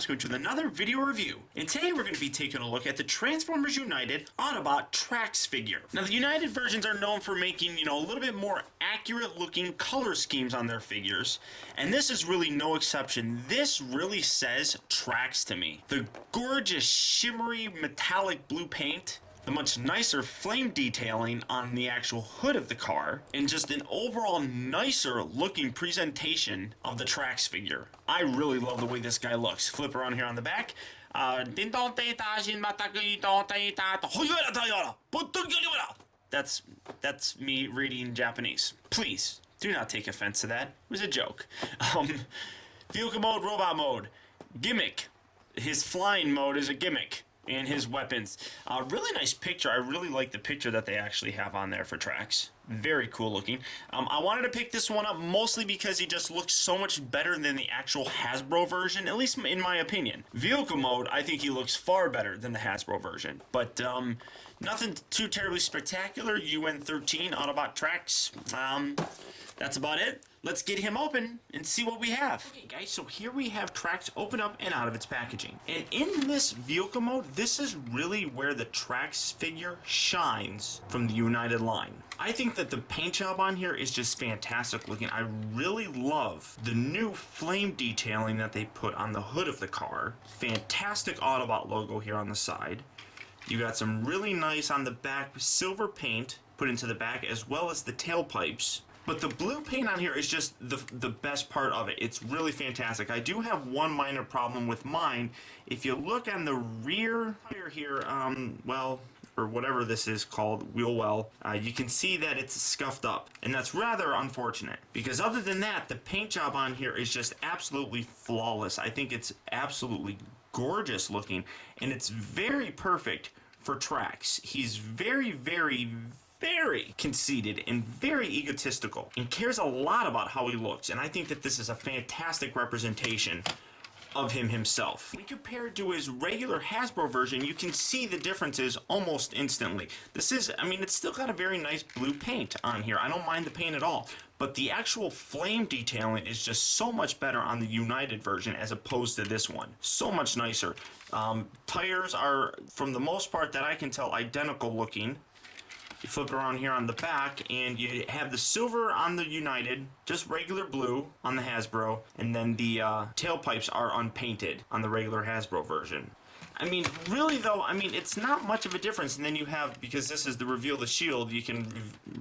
Oscar with another video review, and today we're going to be taking a look at the Transformers United Autobot Trax figure. Now the United versions are known for making, a little bit more accurate looking color schemes on their figures, and this is really no exception. This really says Trax to me. The gorgeous shimmery metallic blue paint, the much nicer flame detailing on the actual hood of the car, and just an overall nicer looking presentation of the Trax figure. I really love the way this guy looks. Flip around here on the back. That's me reading Japanese. Please do not take offense to that. It was a joke. Vehicle mode, robot mode, gimmick. His flying mode is a gimmick. And his weapons. Really nice picture. I really like the picture that they actually have on there for Trax. Very cool looking. I wanted to pick this one up mostly because he just looks so much better than the actual Hasbro version, at least in my opinion. Vehicle mode, I think he looks far better than the Hasbro version. But nothing too terribly spectacular. UN13 Autobot Trax. That's about it. Let's get him open and see what we have. Okay guys, so here we have Trax open up and out of its packaging. And in this vehicle mode, this is really where the Trax figure shines from the United line. I think that the paint job on here is just fantastic looking. I really love the new flame detailing that they put on the hood of the car. Fantastic Autobot logo here on the side. You got some really nice on the back silver paint put into the back, as well as the tailpipes. But the blue paint on here is just the best part of it. It's really fantastic. I do have one minor problem with mine. If you look on the rear tire here, or whatever this is called, wheel well, you can see that it's scuffed up. And that's rather unfortunate. Because other than that, the paint job on here is just absolutely flawless. I think it's absolutely gorgeous looking. And it's very perfect for Trax. He's very conceited and very egotistical and cares a lot about how he looks, and I think that this is a fantastic representation of him himself. When compared to his regular Hasbro version, you can see the differences almost instantly. This is, it's still got a very nice blue paint on here. I don't mind the paint at all, but the actual flame detailing is just so much better on the United version as opposed to this one. So much nicer. Tires are, from the most part that I can tell, identical looking. You flip around here on the back, and you have the silver on the United, just regular blue on the Hasbro, and then the tailpipes are unpainted on the regular Hasbro version. Really though, it's not much of a difference. And then you have, because this is the reveal the shield, you can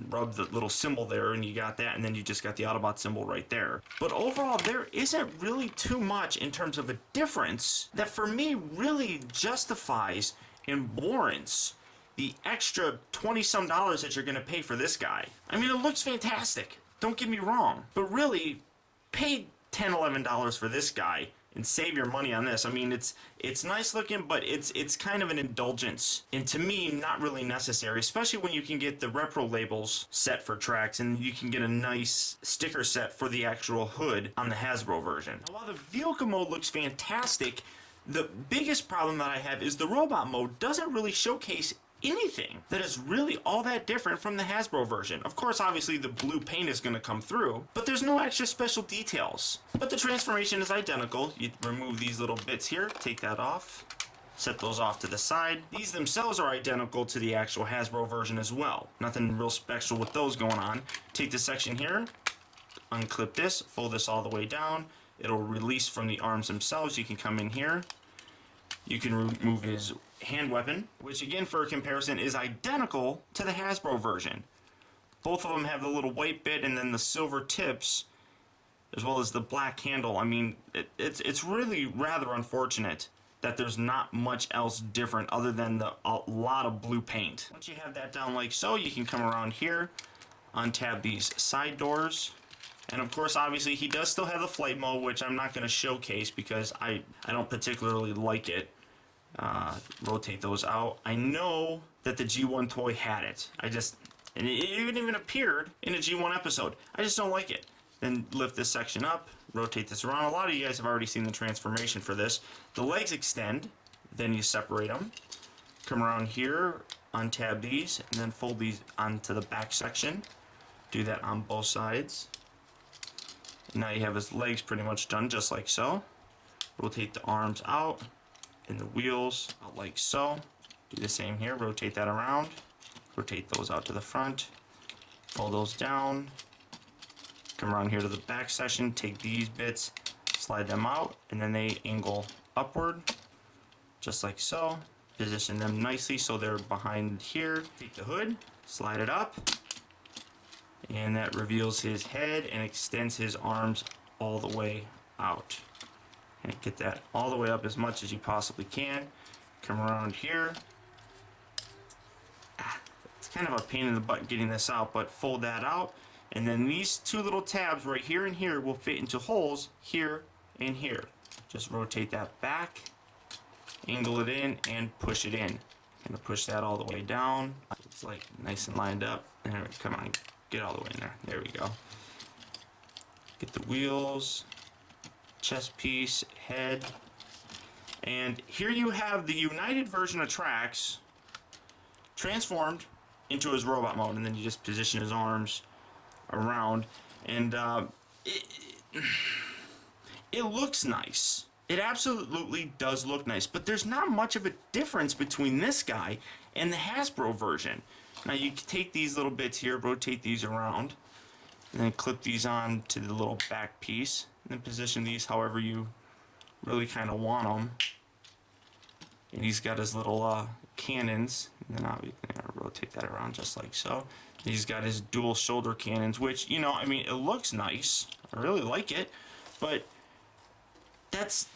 rub the little symbol there, and you got that, and then you just got the Autobot symbol right there. But overall, there isn't really too much in terms of a difference that for me really justifies and warrants the extra $20-some that you're going to pay for this guy. It looks fantastic. Don't get me wrong. But really, pay $10, $11 for this guy and save your money on this. It's nice looking, but it's kind of an indulgence. And to me, not really necessary, especially when you can get the repro labels set for Trax, and you can get a nice sticker set for the actual hood on the Hasbro version. Now, while the vehicle mode looks fantastic, the biggest problem that I have is the robot mode doesn't really showcase anything that is really all that different from the Hasbro version. Of course, obviously the blue paint is going to come through, but there's no extra special details. But the transformation is identical. You remove these little bits here, take that off, set those off to the side. These themselves are identical to the actual Hasbro version as well. Nothing real special with those going on. Take this section here, unclip this, fold this all the way down. It'll release from the arms themselves. You can come in here. You can remove his hand weapon, which again for a comparison is identical to the Hasbro version. Both of them have the little white bit and then the silver tips, as well as the black handle. It's really rather unfortunate that there's not much else different other than a lot of blue paint. Once you have that down like so, you can come around here, untab these side doors. And of course, obviously, he does still have the flight mode, which I'm not going to showcase because I don't particularly like it. Rotate those out. I know that the G1 toy had it. And it even appeared in a G1 episode. I just don't like it. Then lift this section up, rotate this around. A lot of you guys have already seen the transformation for this. The legs extend, then you separate them. Come around here, untab these, and then fold these onto the back section. Do that on both sides. And now you have his legs pretty much done just like so. rotate the arms out and the wheels out like so. Do the same here, rotate that around, rotate those out to the front, pull those down, come around here to the back section, take these bits, slide them out, and then they angle upward, just like so. Position them nicely so they're behind here. Take the hood, slide it up, and that reveals his head and extends his arms all the way out. And get that all the way up as much as you possibly can. Come around here. It's kind of a pain in the butt getting this out, but fold that out, and then these two little tabs right here and here will fit into holes here and here. Just rotate that back, angle it in, and push it in. Gonna push that all the way down. It's like nice and lined up. And there, come on, get all the way in there. There we go. Get the wheels, chest piece, head, and here you have the United version of Trax transformed into his robot mode, and then you just position his arms around, and it looks nice. It absolutely does look nice, but there's not much of a difference between this guy and the Hasbro version. Now you can take these little bits here, rotate these around, and then clip these on to the little back piece, and then position these however you really kind of want them. And he's got his little cannons, and then I'll rotate that around just like so. He's got his dual shoulder cannons, which, you know, I mean, it looks nice. I really like it, but that's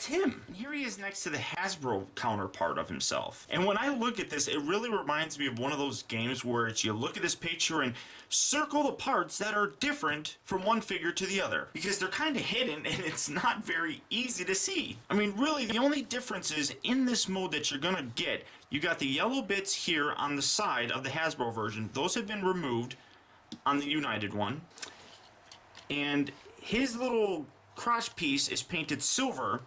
him. Here he is next to the Hasbro counterpart of himself. And when I look at this, it really reminds me of one of those games where it's you look at this picture and circle the parts that are different from one figure to the other, because they're kind of hidden and it's not very easy to see. I mean, really, the only differences in this mode that you're gonna get, you got the yellow bits here on the side of the Hasbro version. Those have been removed on the United one. And his little crotch piece is painted silver,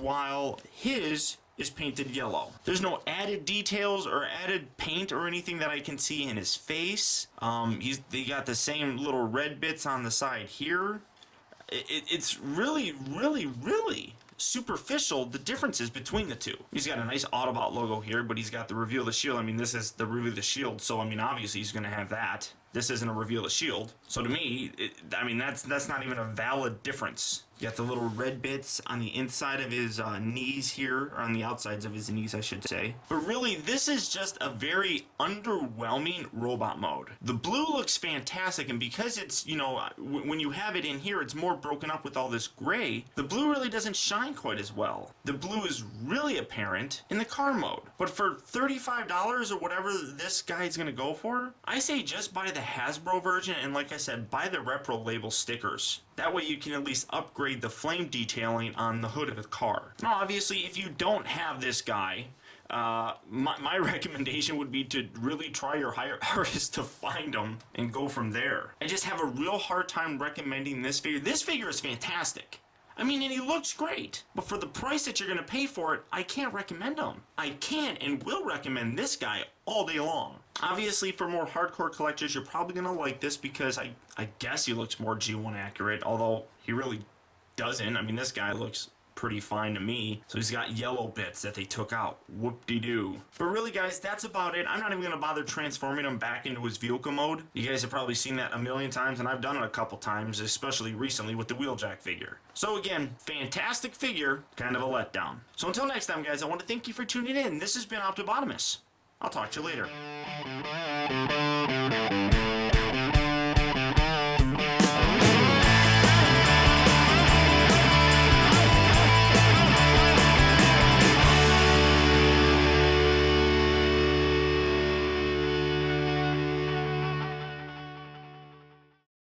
while his is painted yellow. There's no added details or added paint or anything that I can see in his face. They got the same little red bits on the side here. It's really, really, really superficial, the differences between the two. He's got a nice Autobot logo here, but he's got the Reveal the Shield. I mean, this is the Reveal the Shield, so I mean, obviously he's going to have that. This isn't a Reveal the Shield. So to me, I mean, that's not even a valid difference. You got the little red bits on the inside of his knees here, or on the outsides of his knees, I should say. But really, this is just a very underwhelming robot mode. The blue looks fantastic, and because it's, you know, when you have it in here, it's more broken up with all this gray, the blue really doesn't shine quite as well. The blue is really apparent in the car mode. But for $35 or whatever this guy's gonna go for, I say just buy the Hasbro version, and like I said, buy the Repro label stickers. That way you can at least upgrade the flame detailing on the hood of the car. Now, obviously, if you don't have this guy, my recommendation would be to really try your hardest to find them and go from there. I just have a real hard time recommending this figure. This figure is fantastic. I mean, and he looks great. But for the price that you're going to pay for it, I can't recommend him. I can and will recommend this guy all day long. Obviously, for more hardcore collectors, you're probably going to like this because I guess he looks more G1 accurate, although he really doesn't. I mean, this guy looks pretty fine to me. So he's got yellow bits that they took out. Whoop-de-doo. But really, guys, that's about it. I'm not even going to bother transforming him back into his vehicle mode. You guys have probably seen that a million times, and I've done it a couple times, especially recently with the Wheeljack figure. So again, fantastic figure, kind of a letdown. So until next time, guys, I want to thank you for tuning in. This has been Optibotimus. I'll talk to you later.